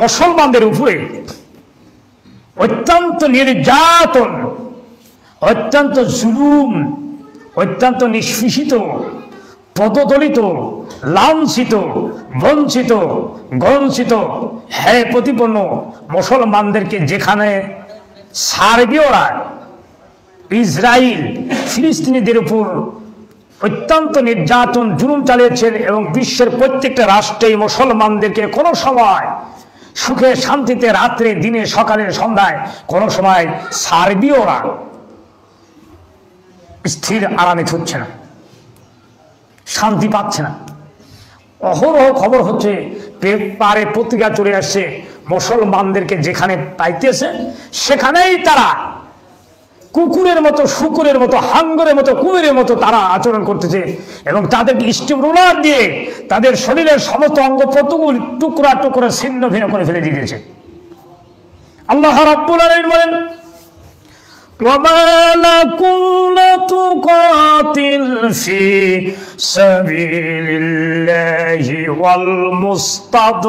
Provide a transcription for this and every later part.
মুসলমানদের উপরে অত্যন্ত নির্যাতন, অত্যন্ত জুলুম, অত্যন্ত নিষ্পেষিত, পদদলিত, লাঞ্ছিত, বঞ্চিত, গঞ্চিত, হ্যায় প্রতিপন্ন মুসলমানদেরকে যেখানে সার্বীয়রা ইসরায়েল ফিলিস্তিনিদের উপর অত্যন্ত নির্যাতন জুলুম চালিয়েছেন এবং বিশ্বের প্রত্যেকটা রাষ্ট্রেই মুসলমানদেরকে কোনো সময় সুখে শান্তিতে রাত্রে দিনে সকালে সন্ধ্যায় কোনো সময় সার্বীয়রা স্থির আরামে হচ্ছে না, শান্তি পাচ্ছে না। অহরহ খবর হচ্ছে, পেপারে পত্রিকা চলে আসছে, মুসলমানদেরকে যেখানে পাইতেছে সেখানেই তারা কুকুরের মতো, শুকুরের মতো, হাঙ্গরের মতো, কুমিরের মতো তারা আচরণ করতেছে এবং তাদেরকে স্টিম রোলার দিয়ে তাদের শরীরের সমস্ত অঙ্গ প্রত্যঙ্গ টুকরা টুকরা ছিন্ন ভিন্ন করে ফেলে দিয়েছে। আল্লাহ রাব্বুল আলামিন বলেন, وَمَا لَكُمْ لَتُقَاتِلُوا فِي سَبِيلِ اللَّهِ وَالْمُسْتَضْعَفِينَ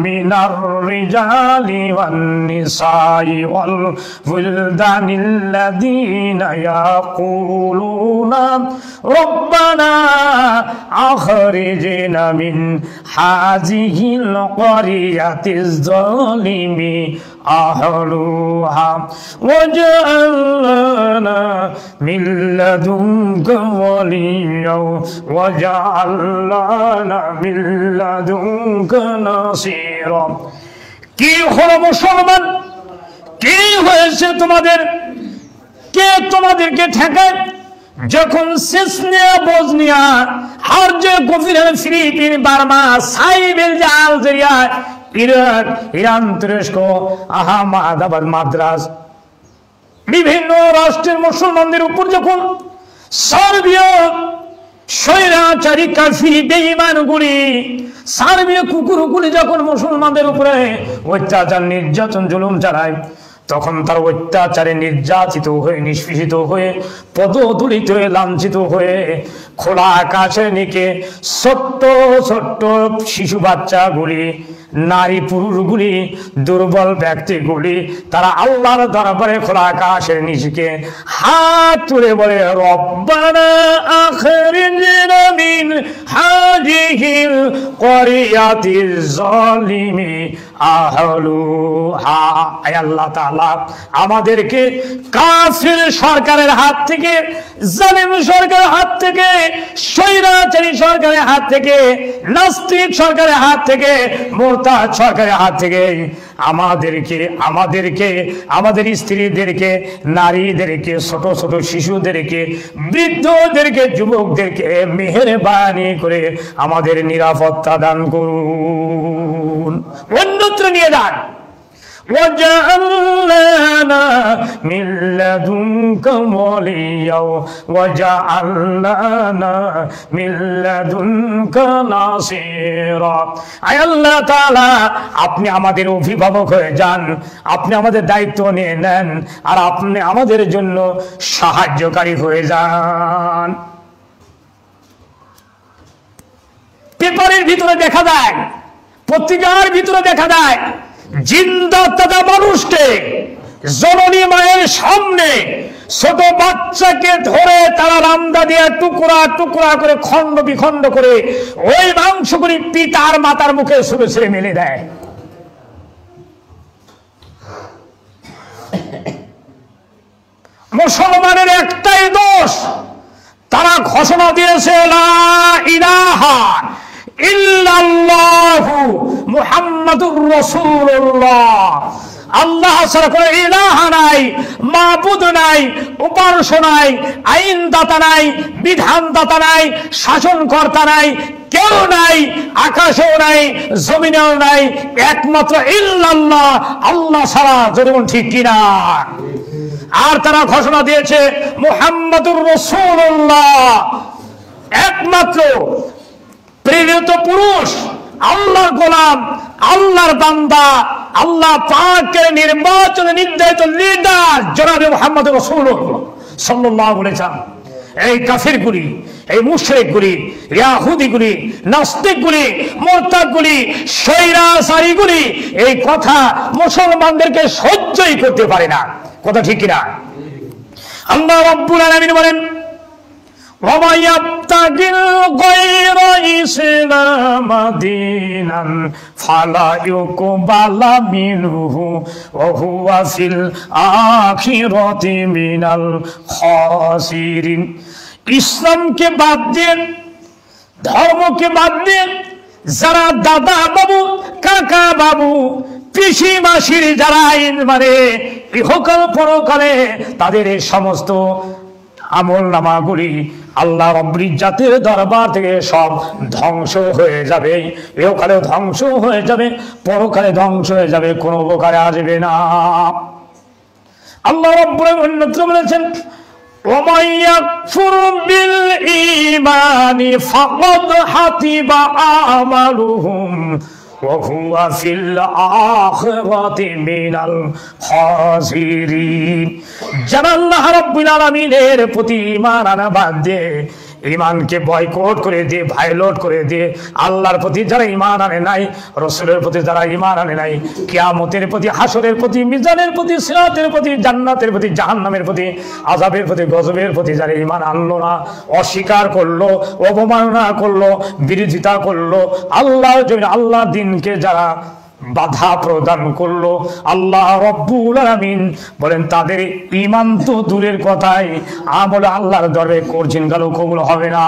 مِنَ الرِّجَالِ وَالنِّسَاءِ وَالْوِلْدَانِ الَّذِينَ يَقُولُونَ رَبَّنَا أَخْرِجْنَا مِنْ هَذِهِ الْقَرْيَةِ الظَّالِمِ أهلها واجعل لنا من لدنك وليا واجعل لنا من لدنك نصيرا। কি হলো মুসলমান, কি হয়েছে তোমাদের? কে তোমাদেরকে ঠেকায়? যখন সেসনিয়া, বজনিয়া, হার্জে গফির, ফিলিপিন, বার্মা, সাইবেল, আলজেরিয়া, ইরাক, ইরান, তুরস্ক, আহমেদাবাদ, মাদ্রাজ, বিভিন্ন রাষ্ট্রের মুসলমানদের উপর যখন সার্বীয় স্বৈরাচারী কাফির বেঈমানগুলি, সার্বীয় কুকুরগুলি যখন মুসলমানদের উপরে অত্যাচার, নির্যাতন, জুলুম চালায়, তখন তার অত্যাচারে নির্যাতিত হয়ে, নিষ্পেষিত হয়ে, পদদলিত হয়ে, লাঞ্ছিত হয়ে খোলা আকাশের নিচে ছোট্ট ছোট্ট শিশু বাচ্চাগুলি, নারী পুরুষগুলি, দুর্বল ব্যক্তিগুলি, তারা আল্লাহর দরবারে খোলা আকাশের নিচে হাত তুলে বলে, রব্বানা আখরিজনা মিন হাযিহিল ক্বরিয়াতিজ যালিমি আহলুহা। আয় আল্লাহ তাআলা, আমাদেরকে কাফির সরকারের হাত থেকে, জালিম সরকারের হাত থেকে, স্বৈরাচারী সরকারের হাত থেকে, নাস্তিক সরকারের হাত থেকে, মুরতাদ সরকারের হাত থেকে আমাদেরকে আমাদের স্ত্রীদেরকে, নারীদেরকে, ছোট ছোট শিশুদেরকে, বৃদ্ধদেরকে, যুবকদেরকে মেহেরবানি করে আমাদের নিরাপত্তা দান করুন, অন্যত্র নিয়ে যান। واجعل لنا من لدنك وليا واجعل لنا من لدنك نصيرا। আয় আল্লাহ তাআলা, আপনি আমাদের অভিভাবক হয়ে যান, আপনি আমাদের দায়িত্ব নিয়ে নেন, আর আপনি আমাদের জন্য সাহায্যকারী হয়ে যান। পেপারের ভিতরে দেখা যায়, পত্রিকার ভিতরে দেখা যায়, জিন্দা তাজা মানুষকে জননী মায়ের সামনে ছোট বাচ্চাকে ধরে তারা রামদা দিয়ে টুকরা টুকরা করে, খণ্ড বিখণ্ড করে ওই মাংসগুলি পিতার মাতার মুখে ছুঁড়ে ছুঁড়ে মেলে দেয়। মুসলমানের একটাই দোষ, তারা ঘোষণা দিয়েছে লা ইলাহা ইল্লাল্লাহু মুহাম্মাদুর রাসূলুল্লাহ। আল্লাহ ছাড়া কোনো ইলাহা নাই, মাবুদ নাই, উপাস্য নাই, আইনদাতা নাই, বিধানদাতা নাই, শাসনকর্তা নাই, কেউ নাই, আকাশেও নাই, জমিনেও নাই, একমাত্র ইল্লাল্লাহ, আল্লাহ ছাড়া। যেমন ঠিক কিনা? আর তারা ঘোষণা দিয়েছে মুহাম্মাদুর রাসূলুল্লাহ, একমাত্র প্রেরিত পুরুষ, আল্লাহর গোলাম, আল্লাহর বান্দা, আল্লাহ পাকের নির্বাচনে নির্ধারিত লিডার জনাবে মুহাম্মদ রাসূলুল্লাহ সাল্লাল্লাহু আলাইহি ওয়াসাল্লাম। এই কাফিরগুলি, এই মুশরিকগুলি, ইহুদিগুলি, নাস্তিকগুলি, মুরতাদগুলি, স্বৈরাচারীগুলি এই কথা মুসলমানদেরকে সহ্যই করতে পারে না। কথা ঠিক কিনা? আল্লাহ রাব্বুল আলামিন বলেন, وَمَن يَبْتَغِ غَيْرَ الْإِسْلَامِ دِينًا فَلَا يُقْبَلَ مِنْهُ وَهُوَ فِي الْآخِرَةِ مِنَ الْخَاسِرِينَ। ইসলামকে বাদ দিয়ে, ধর্মকে বাদ দিয়ে যারা দাদা বাবু, কাকা বাবু, পিসি মাসির যারা মানে ইহকাল পরকালে তাদের এই সমস্ত আমল নামাগুলি আল্লাহ রাব্বুল ইজ্জাতের দরবার থেকে সব ধ্বংস হয়ে যাবে। ইহকালে ধ্বংস হয়ে যাবে, পরকালে ধ্বংস হয়ে যাবে, কোনো উপকারে আসবে না। আল্লাহ রাব্বুল আলামিন বলেছেন, وَمَن يَكْفُرْ بِالْإِيمَانِ فَقَدْ حَبِطَ عَمَلُهُ وَهُوَ فِي الْآخِرَةِ مِنَ الْخَاسِرِينَ। যারা আল্লাহ রাব্বুল আলামিনের প্রতি ঈমান আনা বাদ দিয়ে, ঈমানকে বয়কট করে দিয়ে, ভায়োলেট করে দিয়ে, আল্লাহর প্রতি যারা ঈমান আনে নাই, রাসূলের প্রতি যারা ঈমান আনে নাই, কিয়ামতের প্রতি, হাসরের প্রতি, মিজানের প্রতি, সিরাতের প্রতি, জান্নাতের প্রতি, জাহান্নামের প্রতি, আযাবের প্রতি, গজবের প্রতি যারা ঈমান আনলো না, অস্বীকার করলো, অবমাননা করলো, বিরোধিতা করলো, আল্লাহর জন্য আল্লাহর দিনকে যারা বাধা প্রদান করলো, আল্লাহ রাব্বুল আলামিন বলেন তাদের ঈমান তো দূরের কথাই, আমল আল্লাহর দরবারে করছেন গেল কবুল হবে না।